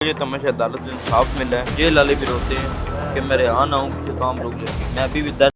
मुझे तो हमेशा अदालत से इंसाफ मिला है। जेल वाले भी रोते हैं कि मैं रिहा ना हूँ, कि काम रुक जाए। मैं अभी भी 10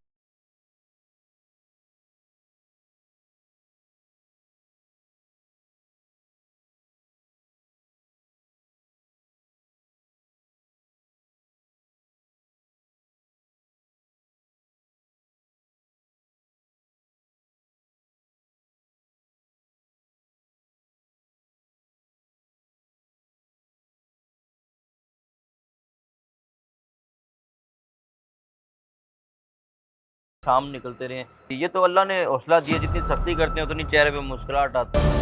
शाम निकलते रहे। ये तो अल्लाह ने हौसला दिया, जितनी सख्ती करते हैं उतनी चेहरे पे मुस्कुराहट आती है।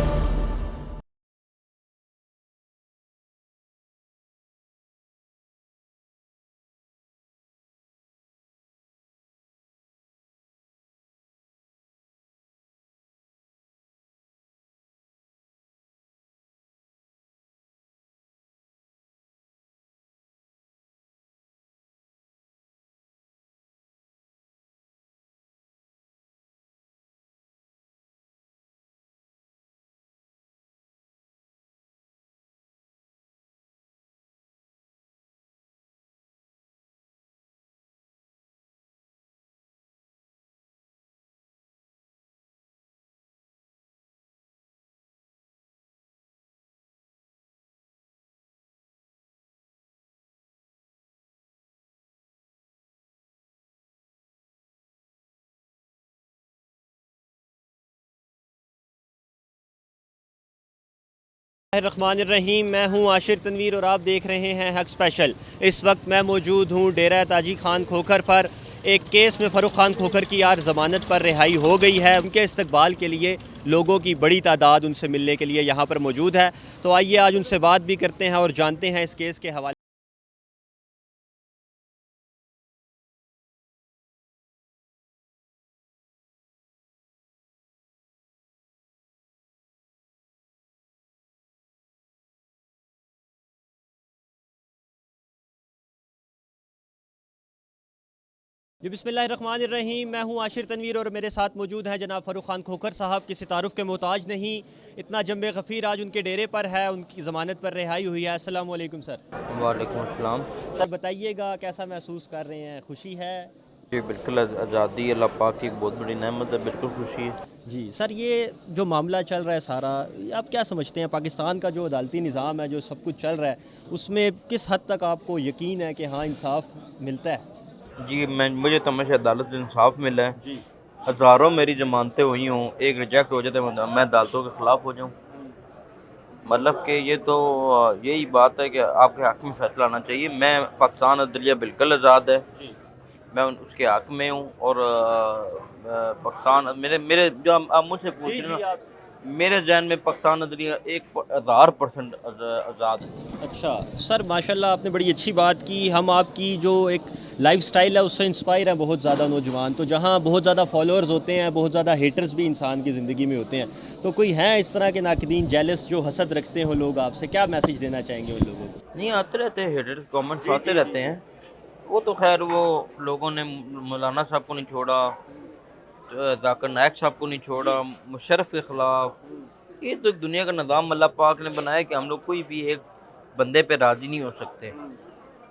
रहमानिर्रहीम। मैं हूं आशिर तनवीर और आप देख रहे हैं हक स्पेशल। इस वक्त मैं मौजूद हूं डेरा ताजी खान खोखर पर। एक केस में फ़ारूक खान खोखर की आज ज़मानत पर रिहाई हो गई है। उनके इस्तकबाल के लिए लोगों की बड़ी तादाद उनसे मिलने के लिए यहाँ पर मौजूद है। तो आइए आज उनसे बात भी करते हैं और जानते हैं इस केस के हवाले। जी बिस्मिल्लाहिर्रहमानिर्रहीम। मैं हूं आशिर तनवीर और मेरे साथ मौजूद है जनाब फ़ारूक खान खोखर साहब। किसी तारुफ़ के मोहताज नहीं, इतना जंबे गफ़ीर आज उनके डेरे पर है, उनकी ज़मानत पर रिहाई हुई है। अस्सलाम वालेकुम सर। वालेकुम अस्सलाम। सर बताइएगा कैसा महसूस कर रहे हैं, खुशी है? जी बिल्कुल, आज़ादी अल्लाह पाक की एक बहुत बड़ी नेमत है, बिल्कुल खुशी है। जी सर, ये जो मामला चल रहा है सारा, आप क्या समझते हैं पाकिस्तान का जो अदालती निज़ाम है, जो सब कुछ चल रहा है, उसमें किस हद तक आपको यकीन है कि हाँ इंसाफ मिलता है? जी मुझे तो हमेशा अदालत से इंसाफ मिला है। जी हज़ारों मेरी ज़मानतें हुई हों, एक रिजेक्ट हो जाए तो मैं अदालतों के ख़िलाफ़ हो जाऊँ। मतलब कि ये तो यही बात है कि आपके हक़ में फ़ैसला आना चाहिए। मैं पाकिस्तान अदलिया बिल्कुल आज़ाद है, मैं उसके हक़ में हूँ। और पाकिस्तान मेरे मेरे जो आप मुझसे पूछ रहे हो ना, मेरे ज़हन में पाकिस्तान अदलिया 1000% आज़ाद है। अच्छा सर, माशाल्लाह आपने बड़ी अच्छी बात की। हम आपकी जो एक लाइफस्टाइल है उससे इंस्पायर है बहुत ज़्यादा नौजवान। तो जहाँ बहुत ज़्यादा फॉलोअर्स होते हैं, बहुत ज़्यादा हेटर्स भी इंसान की ज़िंदगी में होते हैं, तो कोई है इस तरह के नाकदीन, जेलस, जो हसद रखते हो लोग आपसे, क्या मैसेज देना चाहेंगे उन लोगों को? नहीं, आते रहते हैं हेटर्स, कमेंट्स आते रहते हैं। वो तो खैर वो लोगों ने मौलाना साहब को नहीं छोड़ा, जाकिर नायक साहब को नहीं छोड़ा, मुशर्रफ के ख़िलाफ़। ये तो एक दुनिया का निज़ाम अल्लाह पाक ने बनाया कि हम लोग कोई भी एक बंदे पे राज़ी नहीं हो सकते।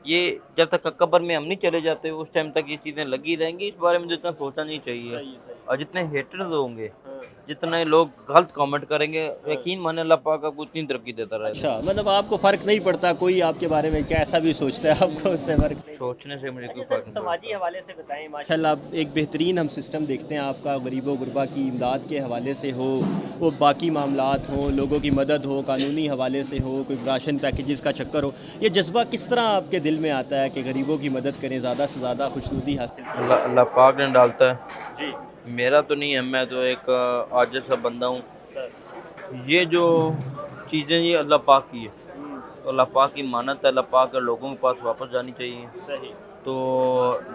ये जब तक कब्र में हम नहीं चले जाते उस टाइम तक ये चीज़ें लगी रहेंगी। इस बारे में तो इतना सोचना नहीं चाहिए। और जितने हेटर्स होंगे, जितने लोग गलत कमेंट करेंगे, यकीन माने अल्लाह पाक आपको उतनी तरक्की देता रहेगा। अच्छा, मतलब आपको फ़र्क नहीं पड़ता कोई आपके बारे में कैसा भी सोचता है, आपको उससे फ़र्क नहीं? सोचने से मुझे कोई अच्छा सर, फ़र्क नहीं समाजी पड़ता। हवाले से बताएं। माशाल्लाह एक बेहतरीन हम सिस्टम देखते हैं आपका, गरीबों गुरबा की इमदाद के हवाले से हो, वो बाकी मामलात हों, लोगों की मदद हो, कानूनी हवाले से हो, कोई राशन पैकेजेस का चक्कर हो, ये जज्बा किस तरह आपके दिल में आता है कि गरीबों की मदद करें, ज़्यादा से ज़्यादा खुशनुदी हासिल करें? अल्लाह अल्लाह पाक ने डालता है, जी मेरा तो नहीं है। मैं तो एक आजिज़ सा बंदा हूँ। सर। ये जो चीज़ें ये अल्लाह पाक की है, तो अल्लाह पाक की मानत है, अल्लाह पाक के लोगों के पास वापस जानी चाहिए। सही। तो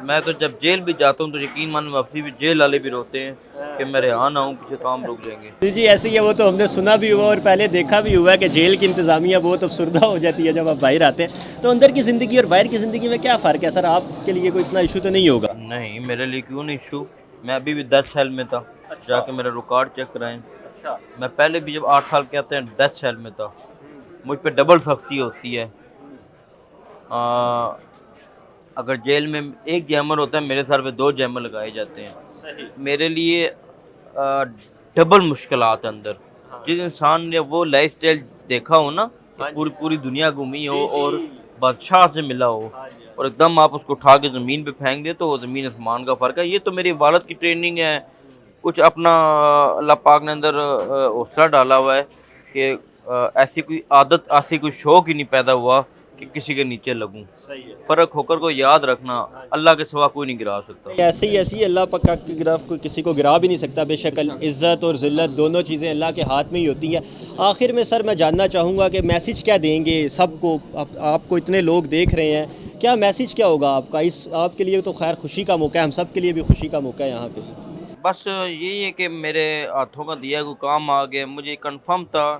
मैं तो जब जेल भी जाता हूँ तो यकीन मान वापसी भी जेल वाले भी रोते हैं कि मैं रिहा ना हूँ, पीछे काम रुक जाएंगे। जी जी, ऐसे ही है। वो तो हमने सुना भी हुआ और पहले देखा भी हुआ है कि जेल की इंतज़ामिया बहुत अफसरदा हो जाती है जब आप बाहर आते हैं। तो अंदर की ज़िंदगी और बाहर की ज़िंदगी में क्या फ़र्क है सर? आपके लिए कोई इतना इशू तो नहीं होगा? नहीं, मेरे लिए क्यों नहीं इशू। मैं अभी भी 10 सेल में था। अच्छा। जाके मेरा रिकॉर्ड चेक कराएं। अच्छा। मैं पहले भी जब 8 साल के आते हैं 10 सेल में था। मुझ पे डबल सख्ती होती है। अगर जेल में एक जैमर होता है, मेरे सर पे 2 जैमर लगाए जाते हैं। सही। मेरे लिए डबल मुश्किलात है अंदर। जिस इंसान ने वो लाइफस्टाइल देखा हो ना, हाँ कि जी। पूरी पूरी दुनिया घूमी हो जी, और जी। बादशाह से मिला हो, हाँ जी, हाँ और एकदम आप उसको उठा के ज़मीन पे फेंक दे, तो वो ज़मीन आसमान का फ़र्क है। ये तो मेरी वालिद की ट्रेनिंग है। कुछ अपना अल्लाह पाक ने अंदर हौसला डाला हुआ है कि ऐसी कोई आदत, ऐसी कोई शौक ही नहीं पैदा हुआ कि किसी के नीचे लगूं। सही है। फ़र्क होकर को याद रखना, अल्लाह के सिवा कोई नहीं गिरा सकता। ऐसे ही अल्लाह पक्का की गिरफ्त कोई किसी को गिरा भी नहीं सकता। बेशक इज़्ज़त और ज़िल्लत दोनों चीज़ें अल्लाह के हाथ में ही होती हैं। आखिर में सर मैं जानना चाहूँगा कि मैसेज क्या देंगे सबको, आपको इतने लोग देख रहे हैं, क्या मैसेज क्या होगा आपका? इस आपके लिए तो खैर खुशी का मौका है, हम सब के लिए भी खुशी का मौका है यहाँ पे। बस यही है कि मेरे हाथों का दिया कोई काम आ गया। मुझे कंफर्म था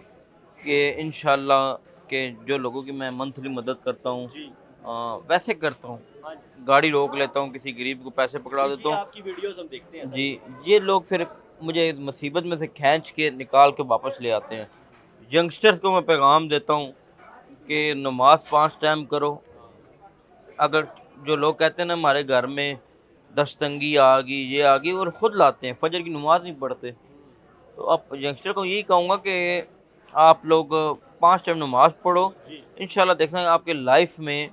कि इंशाल्लाह के जो लोगों की मैं मंथली मदद करता हूँ, जी। वैसे करता हूँ। हाँ जी। गाड़ी रोक लेता हूँ, किसी गरीब को पैसे पकड़ा देता हूँ। आपकी वीडियोस हम देखते हैं। जी, ये लोग फिर मुझे मुसीबत में से खींच के निकाल के वापस ले आते हैं। यंगस्टर्स को मैं पैगाम देता हूँ कि नमाज़ 5 टाइम करो। अगर जो लोग कहते हैं ना हमारे घर में दस्तंगी आ गई, ये आ गई, और ख़ुद लाते हैं, फजर की नमाज़ नहीं पढ़ते। तो अब यंगस्टर को यही कहूँगा कि आप लोग 5 टाइम नमाज़ पढ़ो। इंशाल्लाह देखना आपके लाइफ में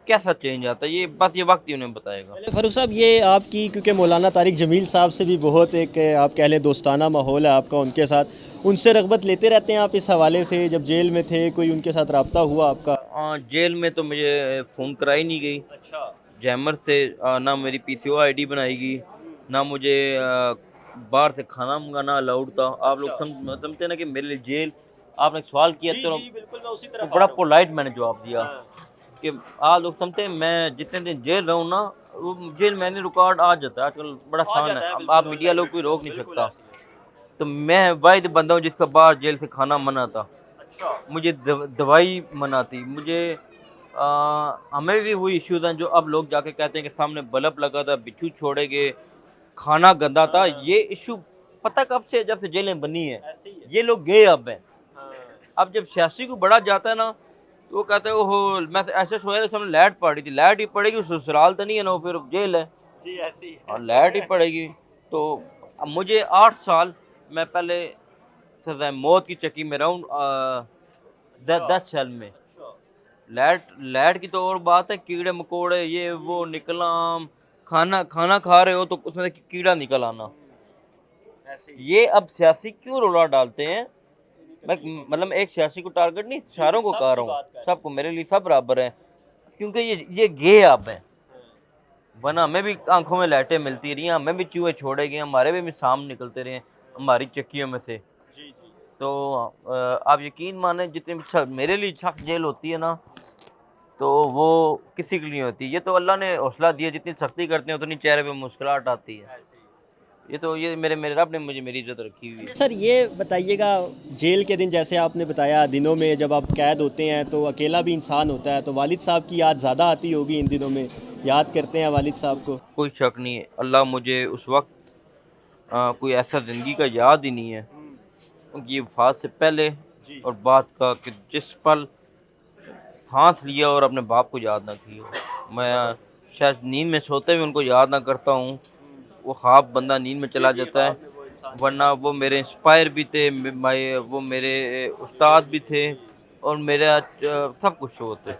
कैसा चेंज आता है। ये बस ये वक्त ही उन्हें बताएगा। फ़ारूक साहब, ये आपकी क्योंकि मौलाना तारिक जमील साहब से भी बहुत एक आप कह लें दोस्ताना माहौल है आपका उनके साथ, उनसे रग़बत लेते रहते हैं आप इस हवाले से? जब जेल में थे कोई उनके साथ रब्ता हुआ आपका? जेल में तो मुझे फ़ोन कराई नहीं गई। अच्छा। जैमर से ना मेरी पीसीओ आईडी बनाई गई, ना मुझे बाहर से खाना मंगाना अलाउड था। आप लोग समझते हैं ना कि मेरे लिए जेल, आपने एक सवाल किया तो बिल्कुल मैं उसी तो बड़ा पोलाइट मैंने जवाब दिया हाँ। कि आप लोग समझते हैं मैं जितने दिन जेल रहूँ ना, वो जेल में रिकॉर्ड आ जाता है। आजकल बड़ा आसान है, अब आप मीडिया लोग कोई रोक नहीं सकता। तो मैं वाहिद बंदा हूँ जिसका बाहर जेल से खाना मना था। अच्छा। मुझे दवाई मना थी। मुझे हमें भी वही इश्यूज हैं जो अब लोग जाके कहते हैं कि सामने बल्ब लगा था, बिच्छू छोड़े गए, खाना गंदा था। ये इशू पता कब से, जब से जेलें बनी है। ये लोग गए अब हैं। अब जब सियासी को बड़ा जाता है ना, तो वो कहते हैं ओहो, मैं ऐसे सोया था सामने लाइट पड़ी थी। लाइट ही पड़ेगी, ससुराल तो नहीं है ना, वो फिर जेल है। जी ऐसी है। और लाइट ही पड़ेगी। तो अब मुझे 8 साल, मैं पहले सज़ाए मौत की चक्की में रहूँ 10 साल में। लाइट लाइट की तो और बात है, कीड़े मकोड़े ये वो निकला, खाना खाना खा रहे हो तो उसमें से कीड़ा निकल आना। ये अब सियासी क्यों रोला डालते हैं? मैं मतलब एक सियासी को टारगेट नहीं, सारों को कह रहा हूँ, सबको, मेरे लिए सब बराबर हैं, क्योंकि ये गे अब हैं। वरना हमें भी आंखों में लाइटें मिलती रही, हमें भी चूहे छोड़े गए, हमारे भी सांप निकलते रहे हमारी चक्कियों में से। तो आप यकीन माने जितनी भी मेरे लिए सख्त जेल होती है ना, तो वो किसी के लिए नहीं होती। ये तो अल्लाह ने हौसला दिया, जितनी सख्ती करते हैं उतनी चेहरे पे मुस्कुराहट आती है। ये मेरे रब ने मुझे मेरी इज्जत रखी हुई है। सर ये बताइएगा, जेल के दिन जैसे आपने बताया, दिनों में जब आप कैद होते हैं तो अकेला भी इंसान होता है, तो वालिद साहब की याद ज़्यादा आती होगी इन दिनों में, याद करते हैं वालिद साहब को? कोई शक नहीं है, अल्लाह मुझे उस वक्त कोई ऐसा ज़िंदगी का याद ही नहीं है उनकी वफ़ात से पहले और बाद का, कि जिस पल सांस लिया और अपने बाप को याद ना किया। मैं शायद नींद में सोते हुए उनको याद ना करता हूँ। वो ख्वाब बंदा नींद में चला जाता है, वरना वो मेरे इंस्पायर भी थे, वो मेरे उस्ताद भी थे, और मेरा सब कुछ होते।